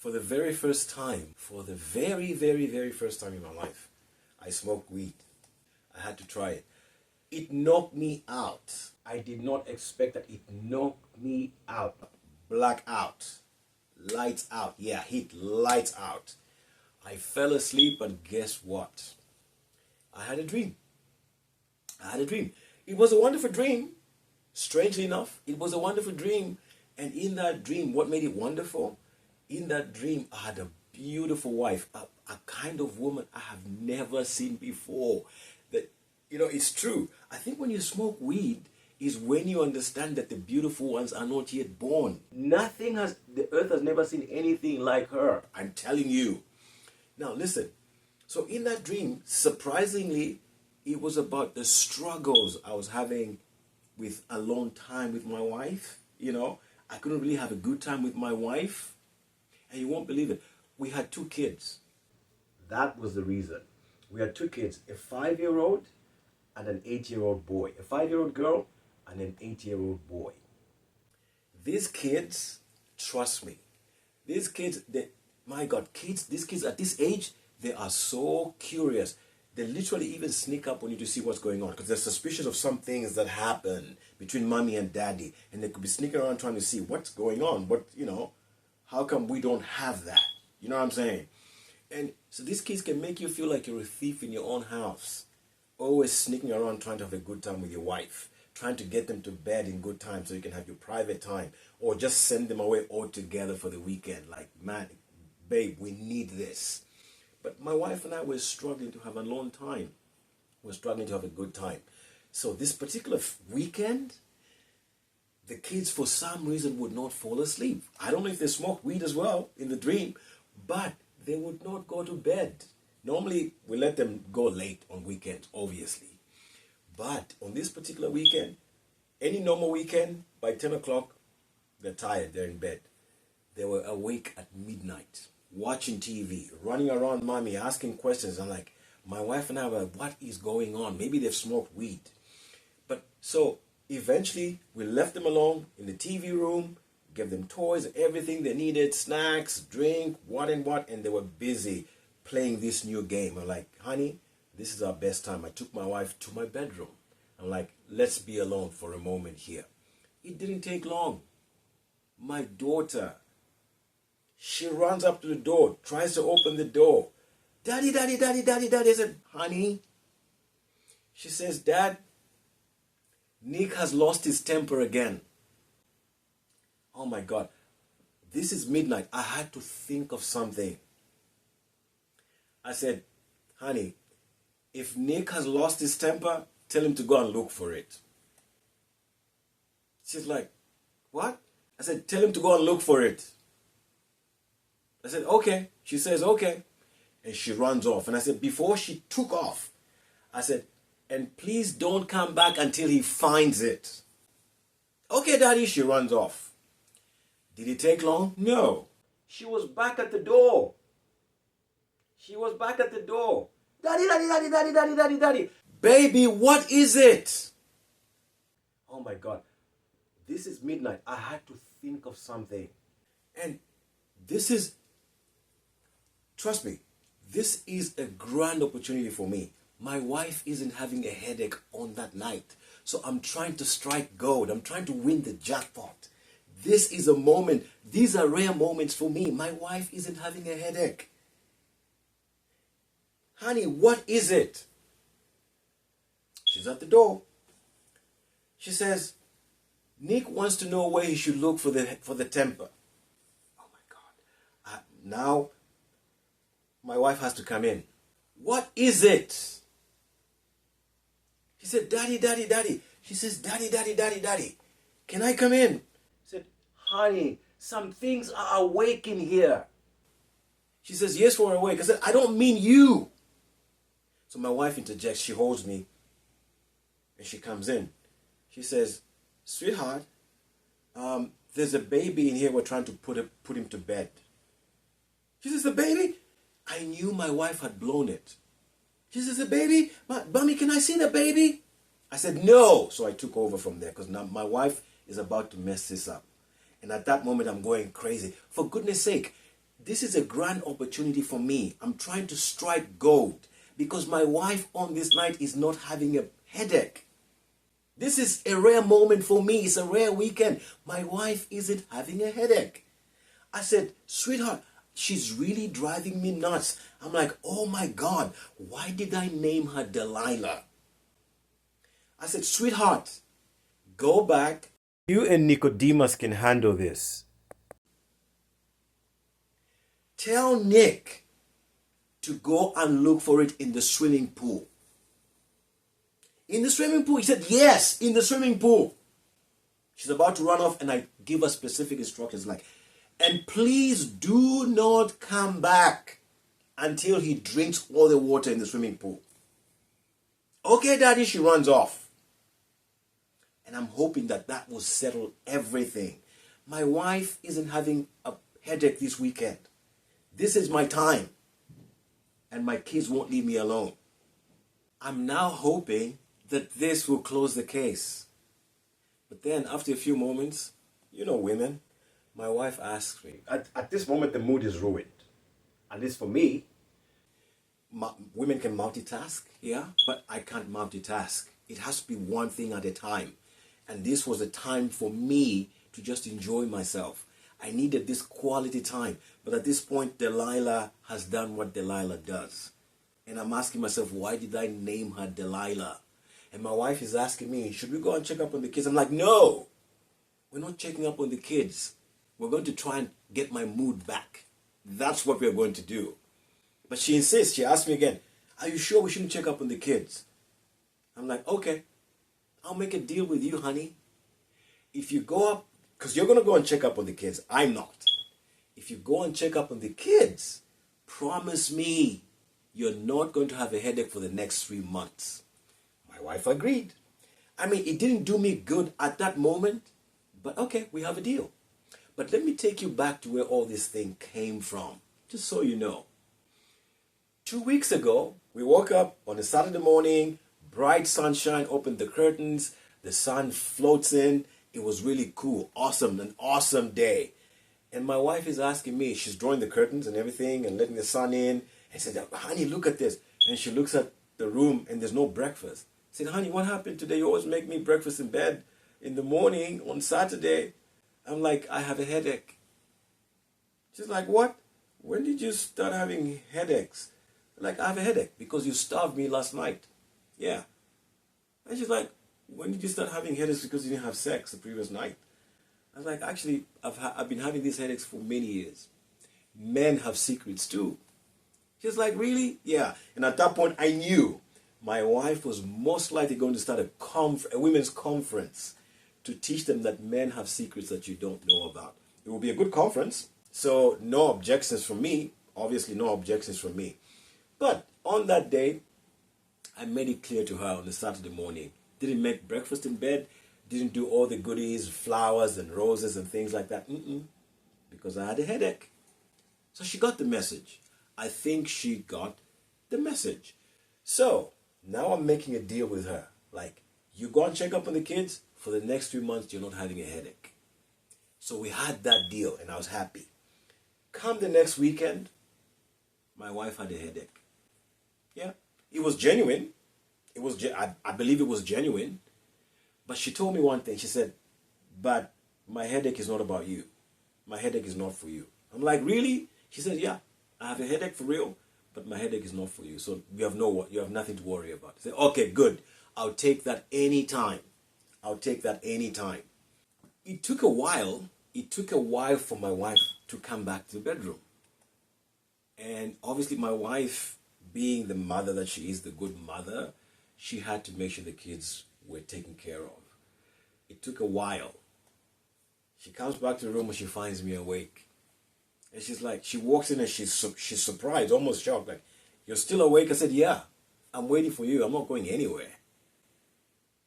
For the very first time, for the very, very, very first time in my life, I smoked weed. I had to try it. It knocked me out. I did not expect that. It knocked me out. Black out. Lights out. Yeah, hit lights out. I fell asleep, and guess what? I had a dream. I had a dream. It was a wonderful dream. Strangely enough, it was a wonderful dream. And in that dream, what made it wonderful? In that dream, I had a beautiful wife, a kind of woman I have never seen before. That, it's true. I think when you smoke weed is when you understand that the beautiful ones are not yet born. The earth has never seen anything like her. I'm telling you. Now listen. So in that dream, surprisingly, it was about the struggles I was having with alone time with my wife. I couldn't really have a good time with my wife. And you won't believe it. We had 2 kids. That was the reason. We had 2 kids, a 5-year-old and an 8-year-old boy. A 5-year-old girl and an 8-year-old boy. These kids, trust me, these kids, these kids at this age, they are so curious. They literally even sneak up on you to see what's going on because they're suspicious of some things that happen between mommy and daddy. And they could be sneaking around trying to see what's going on. How come we don't have that? You know what I'm saying? And so these kids can make you feel like you're a thief in your own house. Always sneaking around trying to have a good time with your wife. Trying to get them to bed in good time so you can have your private time. Or just send them away altogether for the weekend. Like, man, babe, we need this. But my wife and I were struggling to have a long time. We're struggling to have a good time. So this particular weekend, the kids for some reason would not fall asleep. I don't know if they smoked weed as well in the dream, but they would not go to bed. Normally, we let them go late on weekends, obviously. But on this particular weekend, any normal weekend, by 10 o'clock, they're tired, they're in bed. They were awake at midnight, watching TV, running around mommy, asking questions. I'm like, my wife and I were, what is going on? Maybe they've smoked weed. But so eventually, we left them alone in the TV room, gave them toys, everything they needed, snacks, drink, what, and they were busy playing this new game. I'm like, honey, this is our best time. I took my wife to my bedroom. I'm like, let's be alone for a moment here. It didn't take long. My daughter, she runs up to the door, tries to open the door. Daddy, daddy, daddy, daddy, daddy. I said, honey. She says, Dad, Nick has lost his temper again. Oh my God. This is midnight. I had to think of something. I said, honey, if Nick has lost his temper, tell him to go and look for it. She's like, what? I said, tell him to go and look for it. I said, okay. She says, okay. And she runs off. And I said, before she took off, I said, and please don't come back until he finds it. Okay, Daddy, she runs off. Did it take long? No. She was back at the door. She was back at the door. Daddy, daddy, daddy, daddy, daddy, daddy, daddy. Baby, what is it? Oh my God. This is midnight. I had to think of something. And trust me, this is a grand opportunity for me. My wife isn't having a headache on that night. So I'm trying to strike gold. I'm trying to win the jackpot. This is a moment. These are rare moments for me. My wife isn't having a headache. Honey, what is it? She's at the door. She says, Nick wants to know where he should look for the temper. Oh my God. Now, my wife has to come in. What is it? He said, Daddy, Daddy, Daddy. She says, Daddy, Daddy, Daddy, Daddy. Can I come in? I said, honey, some things are awake in here. She says, yes, we're awake. I said, I don't mean you. So my wife interjects. She holds me. And she comes in. She says, sweetheart, there's a baby in here. We're trying to put him to bed. She says, the baby? I knew my wife had blown it. She says, the baby? Mommy, can I see the baby? I said, no. So I took over from there because now my wife is about to mess this up. And at that moment, I'm going crazy. For goodness sake, this is a grand opportunity for me. I'm trying to strike gold because my wife on this night is not having a headache. This is a rare moment for me. It's a rare weekend. My wife isn't having a headache. I said, sweetheart, she's really driving me nuts. I'm like, oh my God, why did I name her Delilah? I said, sweetheart, go back. You and Nicodemus can handle this. Tell Nick to go and look for it in the swimming pool. In the swimming pool? He said, yes, in the swimming pool. She's about to run off and I give her specific instructions like, and please do not come back until he drinks all the water in the swimming pool. Okay, Daddy, she runs off. And I'm hoping that that will settle everything. My wife isn't having a headache this weekend. This is my time. And my kids won't leave me alone. I'm now hoping that this will close the case. But then after a few moments, you know women, my wife asks me, at this moment the mood is ruined. At least for me, women can multitask, yeah, but I can't multitask. It has to be one thing at a time. And this was a time for me to just enjoy myself. I needed this quality time. But at this point, Delilah has done what Delilah does. And I'm asking myself, why did I name her Delilah? And my wife is asking me, should we go and check up on the kids? I'm like, no, we're not checking up on the kids. We're going to try and get my mood back. That's what we're going to do. But she insists. She asked me again, are you sure we shouldn't check up on the kids? I'm like, okay, I'll make a deal with you, honey. If you go up, because you're going to go and check up on the kids. I'm not. If you go and check up on the kids, promise me you're not going to have a headache for the next 3 months. My wife agreed. I mean, it didn't do me good at that moment, but okay, we have a deal. But let me take you back to where all this thing came from, just so you know. 2 weeks ago, we woke up on a Saturday morning, bright sunshine, opened the curtains, the sun floats in. It was really cool, awesome, an awesome day. And my wife is asking me, she's drawing the curtains and everything and letting the sun in. I said, honey, look at this. And she looks at the room and there's no breakfast. I said, honey, what happened today? You always make me breakfast in bed in the morning on Saturday. I'm like, I have a headache. She's like, what? When did you start having headaches? I'm like, I have a headache because you starved me last night. Yeah. And she's like, when did you start having headaches because you didn't have sex the previous night? I was like, actually, I've been having these headaches for many years. Men have secrets too. She's like, really? Yeah. And at that point, I knew my wife was most likely going to start a women's conference to teach them that men have secrets that you don't know about. It will be a good conference. So no objections from me. Obviously, no objections from me. But on that day, I made it clear to her on the Saturday morning. Didn't make breakfast in bed. Didn't do all the goodies, flowers and roses and things like that. Because I had a headache. So she got the message. I think she got the message. So now I'm making a deal with her. Like, you go and check up on the kids. For the next 3 months, you're not having a headache. So we had that deal and I was happy. Come the next weekend, my wife had a headache. Yeah, it was genuine. I believe it was genuine. But she told me one thing. She said, but my headache is not about you. My headache is not for you. I'm like, really? She said, yeah, I have a headache for real, but my headache is not for you. So you have nothing to worry about. I said, okay, good. I'll take that anytime. I'll take that anytime. It took a while. It took a while for my wife to come back to the bedroom. And obviously my wife, being the mother that she is, the good mother, she had to make sure the kids were taken care of. It took a while. She comes back to the room and she finds me awake. And she's like, she walks in and she's surprised, almost shocked. Like, you're still awake? I said, yeah, I'm waiting for you. I'm not going anywhere.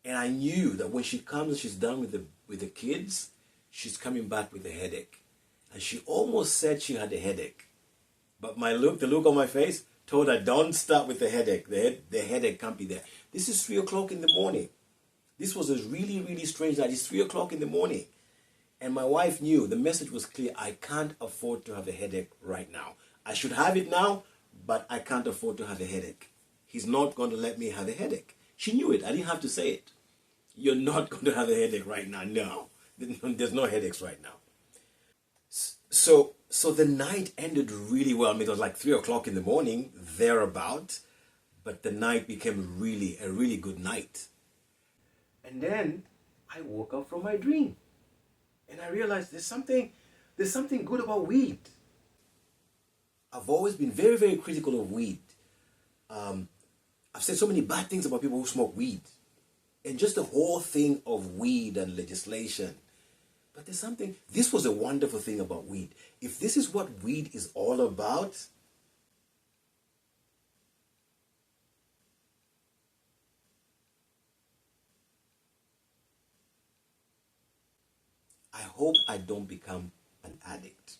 And I knew that when she comes and she's done with the kids, she's coming back with a headache. And she almost said she had a headache. But the look on my face told her, don't start with the headache. The headache can't be there. This is 3 o'clock in the morning. This was a really, really strange night. It's 3 o'clock in the morning. And my wife knew, the message was clear: I can't afford to have a headache right now. I should have it now, but I can't afford to have a headache. He's not going to let me have a headache. She knew it. I didn't have to say it. You're not going to have a headache right now. No, there's no headaches right now. So the night ended really well. I mean, it was like 3 o'clock in the morning, thereabout. But the night became really a really good night. And then I woke up from my dream, and I realized there's something good about weed. I've always been very, very critical of weed. I've said so many bad things about people who smoke weed, and just the whole thing of weed and legislation. But this was a wonderful thing about weed. If this is what weed is all about, I hope I don't become an addict.